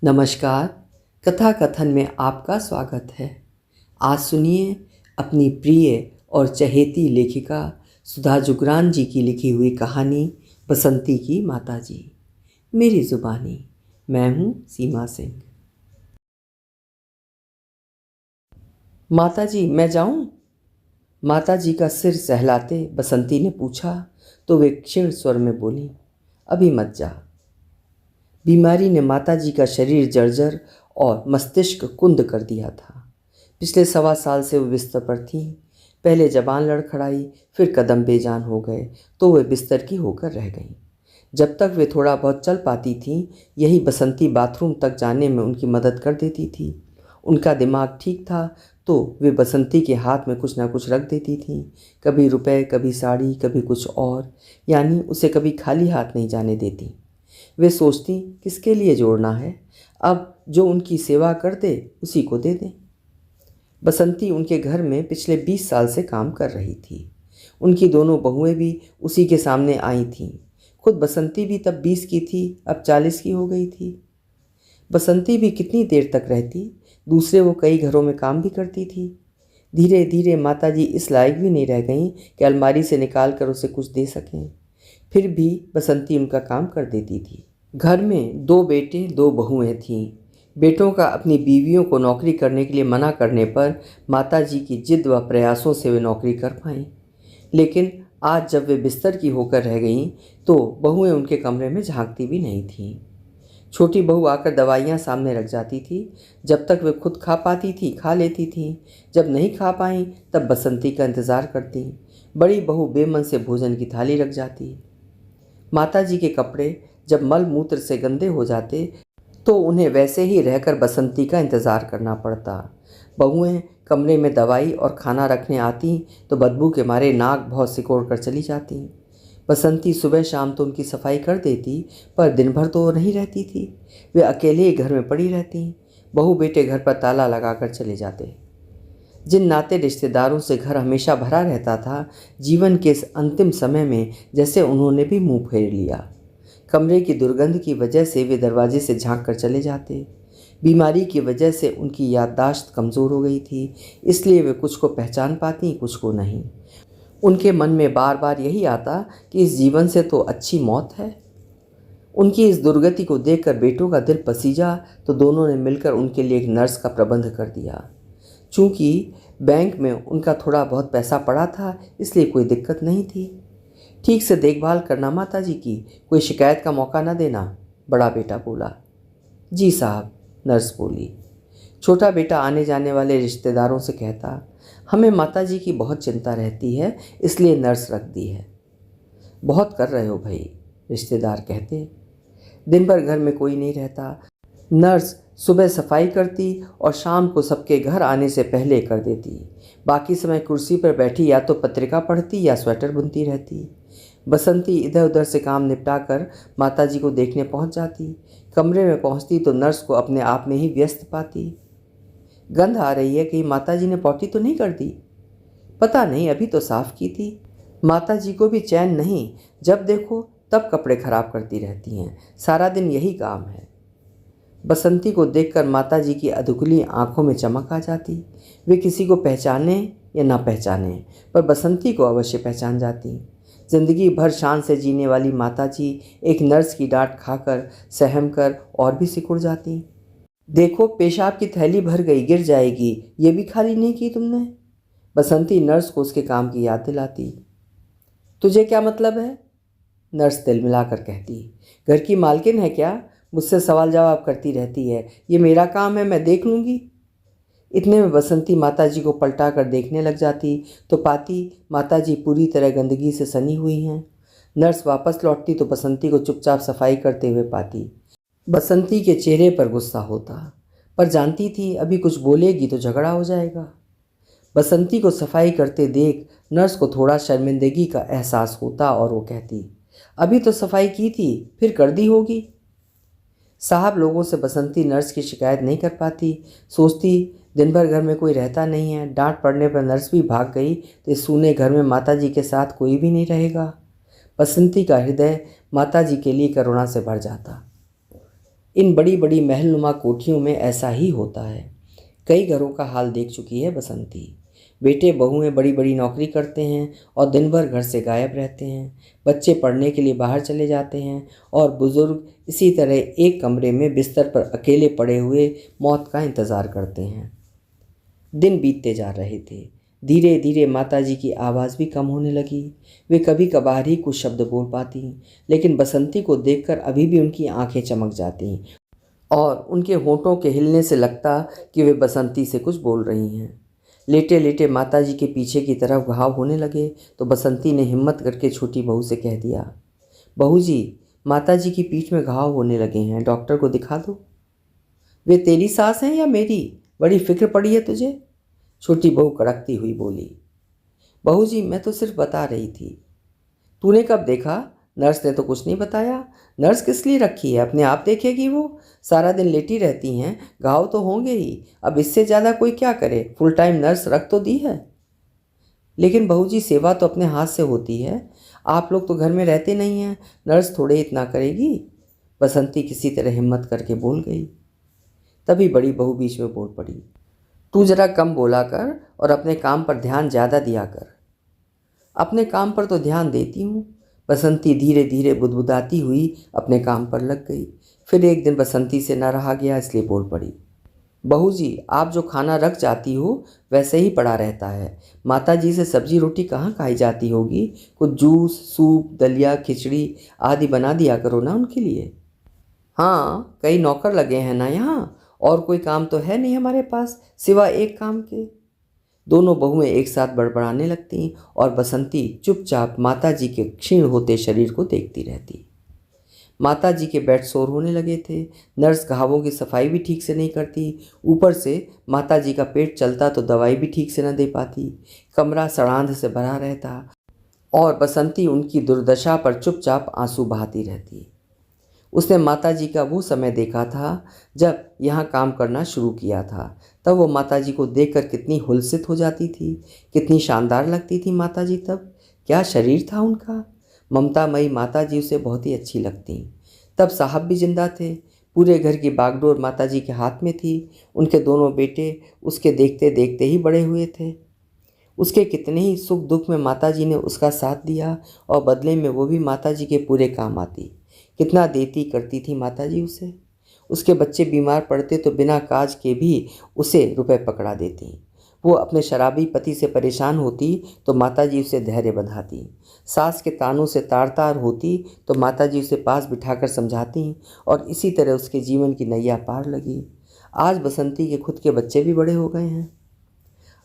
नमस्कार। कथा कथन में आपका स्वागत है। आज सुनिए अपनी प्रिय और चहेती लेखिका सुधा जुगरान जी की लिखी हुई कहानी बसंती की माताजी। मेरी जुबानी। मैं हूँ सीमा सिंह। माताजी मैं जाऊँ? माताजी का सिर सहलाते बसंती ने पूछा तो वे क्षीण स्वर में बोली, अभी मत जा। बीमारी ने माताजी का शरीर जर्जर और मस्तिष्क कुंद कर दिया था। पिछले 1.25 साल से वो बिस्तर पर थीं। पहले जबान लड़खड़ाई, फिर कदम बेजान हो गए तो वे बिस्तर की होकर रह गईं। जब तक वे थोड़ा बहुत चल पाती थीं, यही बसंती बाथरूम तक जाने में उनकी मदद कर देती थी। उनका दिमाग ठीक था तो वे बसंती के हाथ में कुछ ना कुछ रख देती थीं। कभी रुपए, कभी साड़ी, कभी कुछ और, यानी उसे कभी खाली हाथ नहीं जाने देती। वे सोचती किसके लिए जोड़ना है, अब जो उनकी सेवा कर दे उसी को दे दें। बसंती उनके घर में पिछले 20 साल से काम कर रही थी। उनकी दोनों बहुएं भी उसी के सामने आई थीं। खुद बसंती भी तब 20 की थी, अब 40 की हो गई थी। बसंती भी कितनी देर तक रहती, दूसरे वो कई घरों में काम भी करती थी। धीरे धीरे माताजी इस लायक भी नहीं रह गईं कि अलमारी से निकाल कर उसे कुछ दे सकें। फिर भी बसंती उनका काम कर देती थी। घर में 2 बेटे 2 बहुएं थीं। बेटों का अपनी बीवियों को नौकरी करने के लिए मना करने पर माताजी की जिद व प्रयासों से वे नौकरी कर पाईं। लेकिन आज जब वे बिस्तर की होकर रह गईं तो बहुएं उनके कमरे में झांकती भी नहीं थीं। छोटी बहू आकर दवाइयाँ सामने रख जाती थी। जब तक वे खुद खा पाती थी खा लेती थीं, जब नहीं खा पाईं तब बसंती का इंतज़ार करती। बड़ी बहू बेमन से भोजन की थाली रख जाती। माताजी के कपड़े जब मल मूत्र से गंदे हो जाते तो उन्हें वैसे ही रहकर बसंती का इंतज़ार करना पड़ता। बहुएं कमरे में दवाई और खाना रखने आती तो बदबू के मारे नाक बहुत सिकोड़ कर चली जाती। बसंती सुबह शाम तो उनकी सफाई कर देती, पर दिन भर तो वो नहीं रहती थी। वे अकेले ही घर में पड़ी रहती। बहू बेटे घर पर ताला लगाकर चले जाते। जिन नाते रिश्तेदारों से घर हमेशा भरा रहता था, जीवन के इस अंतिम समय में जैसे उन्होंने भी मुंह फेर लिया। कमरे की दुर्गंध की वजह से वे दरवाजे से झांक कर चले जाते। बीमारी की वजह से उनकी याददाश्त कमज़ोर हो गई थी, इसलिए वे कुछ को पहचान पाती, कुछ को नहीं। उनके मन में बार बार यही आता कि इस जीवन से तो अच्छी मौत है। उनकी इस दुर्गति को देखकर बेटों का दिल पसीजा तो दोनों ने मिलकर उनके लिए एक नर्स का प्रबंध कर दिया। चूँकि बैंक में उनका थोड़ा बहुत पैसा पड़ा था, इसलिए कोई दिक्कत नहीं थी। ठीक से देखभाल करना माताजी की, कोई शिकायत का मौका न देना, बड़ा बेटा बोला। जी साहब, नर्स बोली। छोटा बेटा आने जाने वाले रिश्तेदारों से कहता, हमें माताजी की बहुत चिंता रहती है, इसलिए नर्स रख दी है। बहुत कर रहे हो भाई, रिश्तेदार कहते। दिन भर घर में कोई नहीं रहता। नर्स सुबह सफाई करती और शाम को सबके घर आने से पहले कर देती। बाकी समय कुर्सी पर बैठी या तो पत्रिका पढ़ती या स्वेटर बुनती रहती। बसंती इधर उधर से काम निपटाकर माताजी को देखने पहुंच जाती। कमरे में पहुंचती तो नर्स को अपने आप में ही व्यस्त पाती। गंध आ रही है, कहीं माताजी ने पॉटी तो नहीं कर दी? पता नहीं, अभी तो साफ की थी। माताजी को भी चैन नहीं, जब देखो तब कपड़े खराब करती रहती हैं, सारा दिन यही काम है। बसंती को देखकर माताजी की अधुगली आंखों में चमक आ जाती। वे किसी को पहचाने या ना पहचाने, पर बसंती को अवश्य पहचान जाती। जिंदगी भर शान से जीने वाली माताजी एक नर्स की डांट खाकर सहम कर और भी सिकुड़ जाती। देखो पेशाब की थैली भर गई, गिर जाएगी, ये भी खाली नहीं की तुमने। बसंती नर्स को उसके काम की याद दिलाती। तुझे क्या मतलब है? नर्स तिलमिलाकर कहती। घर की मालकिन है क्या, मुझसे सवाल जवाब करती रहती है। ये मेरा काम है, मैं देख लूँगी। इतने में बसंती माताजी को पलटा कर देखने लग जाती तो पाती माताजी पूरी तरह गंदगी से सनी हुई हैं। नर्स वापस लौटती तो बसंती को चुपचाप सफाई करते हुए पाती। बसंती के चेहरे पर गुस्सा होता, पर जानती थी अभी कुछ बोलेगी तो झगड़ा हो जाएगा। बसंती को सफाई करते देख नर्स को थोड़ा शर्मिंदगी का एहसास होता और वो कहती, अभी तो सफाई की थी, फिर कर दी होगी। साहब लोगों से बसंती नर्स की शिकायत नहीं कर पाती। सोचती दिन भर घर में कोई रहता नहीं है, डांट पड़ने पर नर्स भी भाग गई तो इस सूने घर में माताजी के साथ कोई भी नहीं रहेगा। बसंती का हृदय माताजी के लिए करुणा से भर जाता। इन बड़ी बड़ी महलनुमा कोठियों में ऐसा ही होता है। कई घरों का हाल देख चुकी है बसंती। बेटे बहुएं बड़ी बड़ी नौकरी करते हैं और दिन भर घर से गायब रहते हैं। बच्चे पढ़ने के लिए बाहर चले जाते हैं और बुजुर्ग इसी तरह एक कमरे में बिस्तर पर अकेले पड़े हुए मौत का इंतज़ार करते हैं। दिन बीतते जा रहे थे। धीरे धीरे माताजी की आवाज़ भी कम होने लगी। वे कभी कभार ही कुछ शब्द बोल पाती, लेकिन बसंती को देखकर अभी भी उनकी आंखें चमक जाती और उनके होंठों के हिलने से लगता कि वे बसंती से कुछ बोल रही हैं। लेटे लेटे माताजी के पीछे की तरफ घाव होने लगे तो बसंती ने हिम्मत करके छोटी बहू से कह दिया, बहू जी, माताजी की पीठ में घाव होने लगे हैं, डॉक्टर को दिखा दो। वे तेरी सास हैं या मेरी? बड़ी फिक्र पड़ी है तुझे? छोटी बहू कड़कती हुई बोली। बहू जी, मैं तो सिर्फ बता रही थी। तूने कब देखा? नर्स ने तो कुछ नहीं बताया। नर्स किस लिए रखी है? अपने आप देखेगी वो। सारा दिन लेटी रहती हैं, घाव तो होंगे ही। अब इससे ज़्यादा कोई क्या करे? फुल टाइम नर्स रख तो दी है। लेकिन बहू जी, सेवा तो अपने हाथ से होती है। आप लोग तो घर में रहते नहीं हैं, नर्स थोड़े इतना करेगी। बसंती किसी तरह हिम्मत करके बोल गई। तभी बड़ी बहू बीच में बोल पड़ी, तू जरा कम बोला कर और अपने काम पर ध्यान ज़्यादा दिया कर। अपने काम पर तो ध्यान देती हूँ। बसंती धीरे धीरे बुदबुदाती हुई अपने काम पर लग गई। फिर एक दिन बसंती से न रहा गया, इसलिए बोल पड़ी, बहू जी, आप जो खाना रख जाती हो वैसे ही पड़ा रहता है। माता जी से सब्जी रोटी कहाँ खाई जाती होगी? कुछ जूस, सूप, दलिया, खिचड़ी आदि बना दिया करो ना उनके लिए। हाँ, कई नौकर लगे हैं ना यहाँ, और कोई काम तो है नहीं हमारे पास सिवा एक काम के। दोनों बहुएं एक साथ बड़बड़ाने लगतीं और बसंती चुपचाप माताजी के क्षीण होते शरीर को देखती रहती। माताजी के बेड सोर होने लगे थे। नर्स घावों की सफाई भी ठीक से नहीं करती। ऊपर से माताजी का पेट चलता तो दवाई भी ठीक से न दे पाती। कमरा सड़ांध से भरा रहता और बसंती उनकी दुर्दशा पर चुपचाप आंसू बहाती रहती। उसने माताजी का वो समय देखा था जब यहाँ काम करना शुरू किया था। तब वो माताजी को देखकर कितनी हुलसित हो जाती थी, कितनी शानदार लगती थी माताजी तब। क्या शरीर था उनका। ममतामयी माताजी उसे बहुत ही अच्छी लगती। तब साहब भी जिंदा थे। पूरे घर की बागडोर माताजी के हाथ में थी। उनके दोनों बेटे उसके देखते देखते ही बड़े हुए थे। उसके कितने ही सुख दुख में माताजी ने उसका साथ दिया और बदले में वो भी माताजी के पूरे काम आती। कितना देती करती थी माताजी उसे। उसके बच्चे बीमार पड़ते तो बिना काज के भी उसे रुपए पकड़ा देती। वो अपने शराबी पति से परेशान होती तो माताजी उसे धैर्य बंधाती। सास के तानों से तार तार होती तो माताजी उसे पास बिठाकर समझाती और इसी तरह उसके जीवन की नैया पार लगी। आज बसंती के खुद के बच्चे भी बड़े हो गए हैं।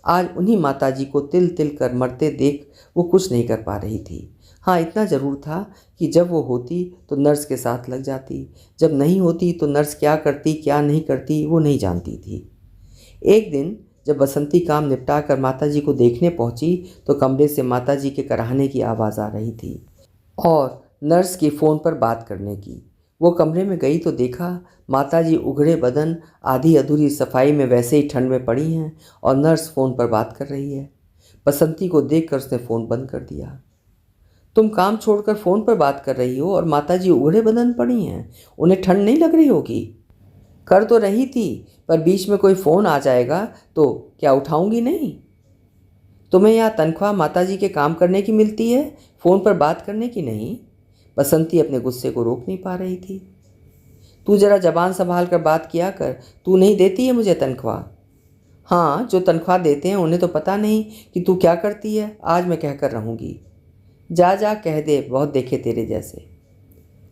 आज उन्हीं माताजी को तिल तिल कर मरते देख वो कुछ नहीं कर पा रही थी। हाँ, इतना ज़रूर था कि जब वो होती तो नर्स के साथ लग जाती, जब नहीं होती तो नर्स क्या करती क्या नहीं करती वो नहीं जानती थी। एक दिन जब बसंती काम निपटा कर माताजी को देखने पहुंची तो कमरे से माताजी के कराहने की आवाज़ आ रही थी और नर्स की फ़ोन पर बात करने की। वो कमरे में गई तो देखा माताजी उघड़े बदन आधी अधूरी सफाई में वैसे ही ठंड में पड़ी हैं और नर्स फ़ोन पर बात कर रही है। बसंती को देखकर उसने फ़ोन बंद कर दिया। तुम काम छोड़कर फ़ोन पर बात कर रही हो और माताजी उघड़े बदन पड़ी हैं, उन्हें ठंड नहीं लग रही होगी? कर तो रही थी, पर बीच में कोई फ़ोन आ जाएगा तो क्या उठाऊंगी नहीं? तुम्हें यहाँ तनख्वाह माताजी के काम करने की मिलती है, फ़ोन पर बात करने की नहीं। बसंती अपने गुस्से को रोक नहीं पा रही थी। तू ज़रा ज़बान संभाल कर बात किया कर, तू नहीं देती है मुझे तनख्वाह। हाँ, जो तनख्वाह देते हैं उन्हें तो पता नहीं कि तू क्या करती है। आज मैं कहकर रहूँगी। जा जा कह दे, बहुत देखे तेरे जैसे।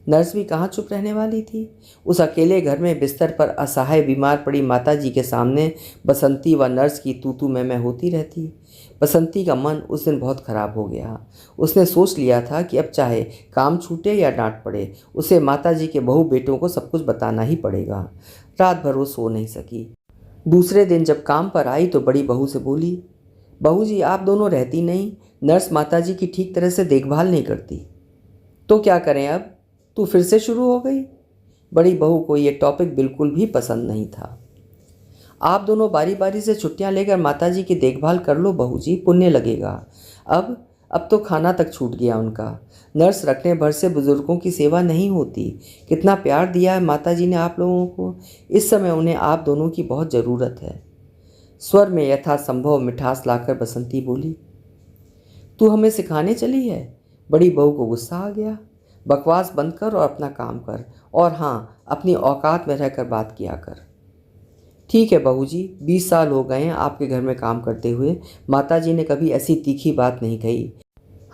नर्स भी कहाँ चुप रहने वाली थी। उस अकेले घर में बिस्तर पर असहाय बीमार पड़ी माताजी के सामने बसंती व नर्स की तू मैं होती रहती। बसंती का मन उस दिन बहुत ख़राब हो गया। उसने सोच लिया था कि अब चाहे काम छूटे या डांट पड़े, उसे माताजी के बहू बेटों को सब कुछ बताना ही पड़ेगा। रात भर वो सो नहीं सकी। दूसरे दिन जब काम पर आई तो बड़ी बहू से बोली, बहू जी, आप दोनों रहती नहीं, नर्स माताजी की ठीक तरह से देखभाल नहीं करती। तो क्या करें अब? तू फिर से शुरू हो गई। बड़ी बहू को ये टॉपिक बिल्कुल भी पसंद नहीं था। आप दोनों बारी बारी से छुट्टियां लेकर माताजी की देखभाल कर लो बहू जी, पुण्य लगेगा। अब अब तो खाना तक छूट गया उनका। नर्स रखने भर से बुजुर्गों की सेवा नहीं होती। कितना प्यार दिया है माताजी ने आप लोगों को। इस समय उन्हें आप दोनों की बहुत ज़रूरत है। स्वर में यथासंभव मिठास लाकर बसंती बोली, तू हमें सिखाने चली है? बड़ी बहू को गुस्सा आ गया। बकवास बंद कर और अपना काम कर, और हाँ, अपनी औकात में रहकर बात किया कर। ठीक है बहू जी, 20 साल हो गए हैं आपके घर में काम करते हुए, माताजी ने कभी ऐसी तीखी बात नहीं कही।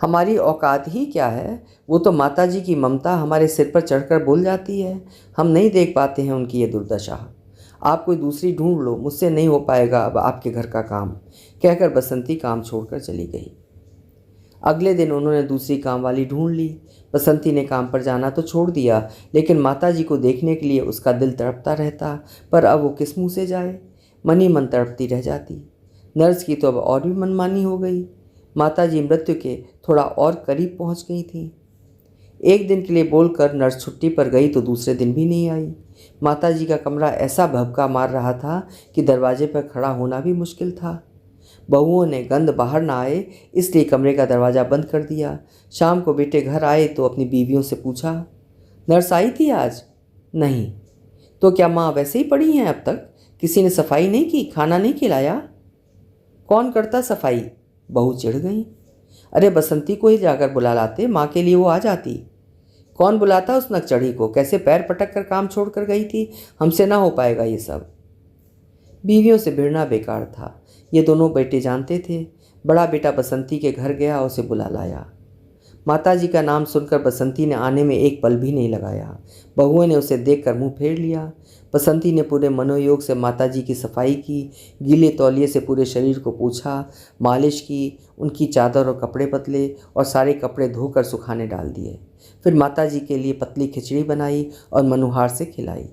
हमारी औकात ही क्या है, वो तो माताजी की ममता हमारे सिर पर चढ़कर बोल जाती है। हम नहीं देख पाते हैं उनकी ये दुर्दशा। आप कोई दूसरी ढूंढ लो, मुझसे नहीं हो पाएगा अब आपके घर का काम, कहकर बसंती काम छोड़कर चली गई। अगले दिन उन्होंने दूसरी काम वाली ढूंढ ली। बसंती ने काम पर जाना तो छोड़ दिया, लेकिन माताजी को देखने के लिए उसका दिल तड़पता रहता। पर अब वो किस मुँह से जाए, मन ही मन तड़पती रह जाती। नर्स की तो अब और भी मनमानी हो गई। माताजी मृत्यु के थोड़ा और करीब पहुंच गई थी। एक दिन के लिए बोलकर नर्स छुट्टी पर गई तो दूसरे दिन भी नहीं आई। माताजी का कमरा ऐसा भभका मार रहा था कि दरवाजे पर खड़ा होना भी मुश्किल था। बहुओं ने गंध बाहर ना आए इसलिए कमरे का दरवाज़ा बंद कर दिया। शाम को बेटे घर आए तो अपनी बीवियों से पूछा, नर्स आई थी आज? नहीं। तो क्या माँ वैसे ही पड़ी हैं अब तक? किसी ने सफाई नहीं की, खाना नहीं खिलाया? कौन करता सफाई? बहू चिढ़ गई। अरे बसंती को ही जाकर बुला लाते, माँ के लिए वो आ जाती। कौन बुलाता उस नकचढ़ी को? कैसे पैर पटक कर काम छोड़ कर गई थी। हमसे ना हो पाएगा ये सब। बीवियों से भिड़ना बेकार था, ये दोनों बेटे जानते थे। बड़ा बेटा बसंती के घर गया, उसे बुला लाया। माताजी का नाम सुनकर बसंती ने आने में एक पल भी नहीं लगाया। बहुओं ने उसे देखकर मुंह फेर लिया। बसंती ने पूरे मनोयोग से माताजी की सफाई की, गीले तौलिए से पूरे शरीर को पोंछा, मालिश की, उनकी चादर और कपड़े बदले और सारे कपड़े धोकर सुखाने डाल दिए। फिर माताजी के लिए पतली खिचड़ी बनाई और मनुहार से खिलाई।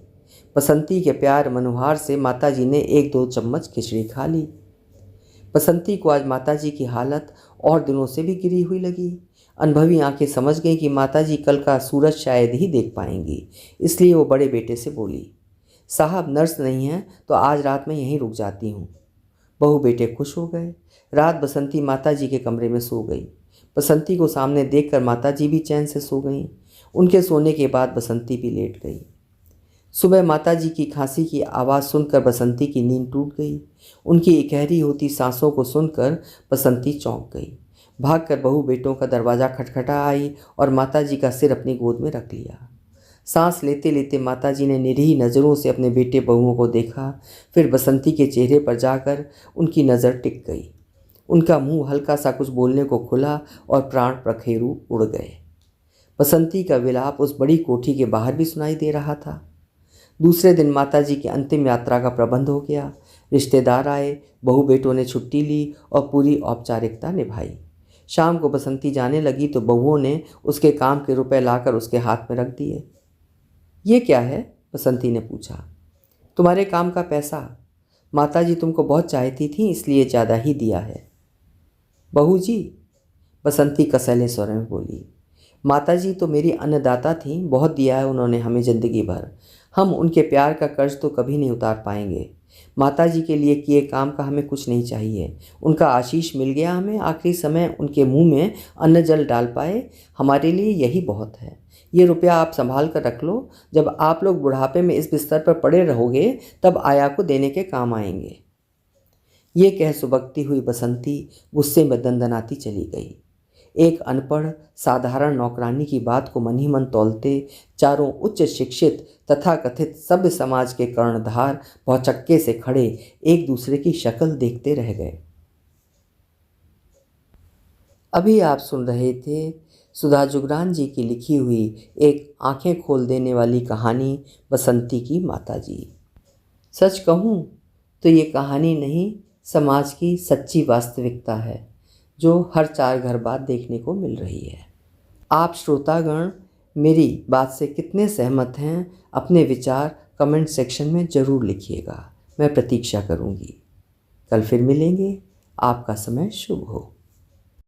बसंती के प्यार मनुहार से माताजी ने 1-2 चम्मच खिचड़ी खा ली। बसंती को आज माताजी की हालत और दिनों से भी गिरी हुई लगी। अनुभवी आंखें समझ गई कि माताजी कल का सूरज शायद ही देख पाएंगी, इसलिए वो बड़े बेटे से बोली, साहब नर्स नहीं है तो आज रात में यहीं रुक जाती हूँ। बहू बेटे खुश हो गए। रात बसंती माताजी के कमरे में सो गई। बसंती को सामने देखकर माताजी भी चैन से सो गईं। उनके सोने के बाद बसंती भी लेट गई। सुबह माताजी की खांसी की आवाज़ सुनकर बसंती की नींद टूट गई। उनकी इकहरी होती सांसों को सुनकर बसंती चौंक गई। भागकर बहू बेटों का दरवाज़ा खटखटा आई और माताजी का सिर अपनी गोद में रख लिया। सांस लेते लेते माताजी ने निरीह नज़रों से अपने बेटे बहुओं को देखा। फिर बसंती के चेहरे पर जाकर उनकी नज़र टिक गई। उनका मुंह हल्का सा कुछ बोलने को खुला और प्राण प्रखेरु उड़ गए। बसंती का विलाप उस बड़ी कोठी के बाहर भी सुनाई दे रहा था। दूसरे दिन माताजी की अंतिम यात्रा का प्रबंध हो गया। रिश्तेदार आए, बहू बेटों ने छुट्टी ली और पूरी औपचारिकता निभाई। शाम को बसंती जाने लगी तो बहुओं ने उसके काम के रुपए लाकर उसके हाथ में रख दिए। ये क्या है? बसंती ने पूछा। तुम्हारे काम का पैसा। माताजी तुमको बहुत चाहती थी इसलिए ज़्यादा ही दिया है। बहू जी, बसंती कसैले स्वर में बोली, माताजी तो मेरी अन्नदाता थी, बहुत दिया है उन्होंने हमें ज़िंदगी भर। हम उनके प्यार का कर्ज तो कभी नहीं उतार पाएंगे। माताजी के लिए किए काम का हमें कुछ नहीं चाहिए। उनका आशीष मिल गया हमें, आखिरी समय उनके मुंह में अन्न जल डाल पाए, हमारे लिए यही बहुत है। ये रुपया आप संभाल कर रख लो, जब आप लोग बुढ़ापे में इस बिस्तर पर पड़े रहोगे तब आया को देने के काम आएंगे। ये कह सुबकती हुई बसंती गुस्से में दंदनाती चली गई। एक अनपढ़ साधारण नौकरानी की बात को मन ही मन तौलते चारों उच्च शिक्षित तथा कथित सभ्य समाज के कर्णधार भौचक्के से खड़े एक दूसरे की शक्ल देखते रह गए। अभी आप सुन रहे थे सुधा जुगरान जी की लिखी हुई एक आंखें खोल देने वाली कहानी बसंती की माताजी। सच कहूँ तो ये कहानी नहीं, समाज की सच्ची वास्तविकता है जो हर 4 घर बाद देखने को मिल रही है। आप श्रोतागण मेरी बात से कितने सहमत हैं, अपने विचार कमेंट सेक्शन में ज़रूर लिखिएगा। मैं प्रतीक्षा करूँगी। कल फिर मिलेंगे। आपका समय शुभ हो।